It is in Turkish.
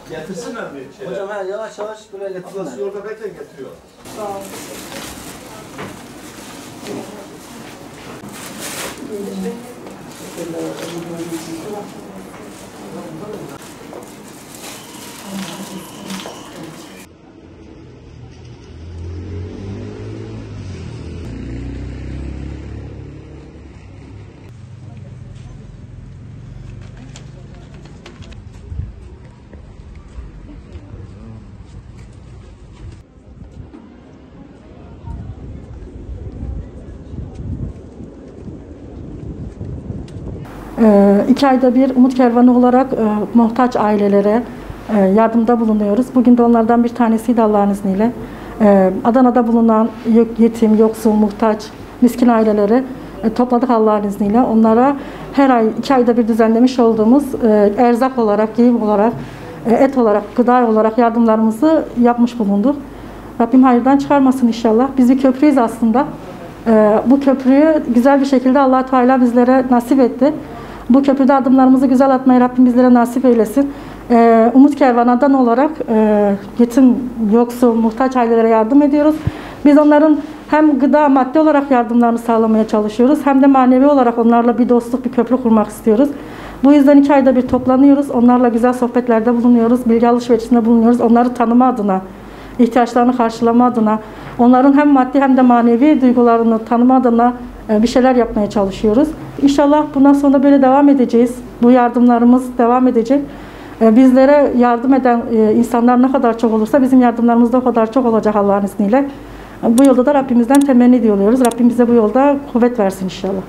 getirsinler mi şeyler? Hocam yavaş yavaş buraya getirsinler. Ablası yolda bekle getiriyor. Sağ olun. İki ayda bir Umut Kervanı olarak muhtaç ailelere yardımda bulunuyoruz. Bugün de onlardan bir tanesiydi Allah'ın izniyle. Adana'da bulunan yetim, yoksul, muhtaç, miskin aileleri topladık Allah'ın izniyle. Onlara her ay 2 ayda bir düzenlemiş olduğumuz erzak olarak, giyim olarak, et olarak, gıda olarak yardımlarımızı yapmış bulunduk. Rabbim hayırdan çıkarmasın inşallah. Biz bir köprüyüz aslında. Bu köprüyü güzel bir şekilde Allah Teala bizlere nasip etti. Bu köprüde adımlarımızı güzel atmayı Rabbim bizlere nasip eylesin. Umut Kervanı'dan olarak yetim, yoksul, muhtaç ailelere yardım ediyoruz. Biz onların hem gıda, maddi olarak yardımlarını sağlamaya çalışıyoruz, hem de manevi olarak onlarla bir dostluk, bir köprü kurmak istiyoruz. Bu yüzden 2 ayda bir toplanıyoruz. Onlarla güzel sohbetlerde bulunuyoruz, bilgi alışverişinde bulunuyoruz. Onları tanıma adına, ihtiyaçlarını karşılama adına, onların hem maddi hem de manevi duygularını tanıma adına bir şeyler yapmaya çalışıyoruz. İnşallah bundan sonra böyle devam edeceğiz. Bu yardımlarımız devam edecek. Bizlere yardım eden insanlar ne kadar çok olursa bizim yardımlarımız da o kadar çok olacak Allah'ın izniyle. Bu yolda da Rabbimizden temenni ediyoruz. Rabbim bize bu yolda kuvvet versin inşallah.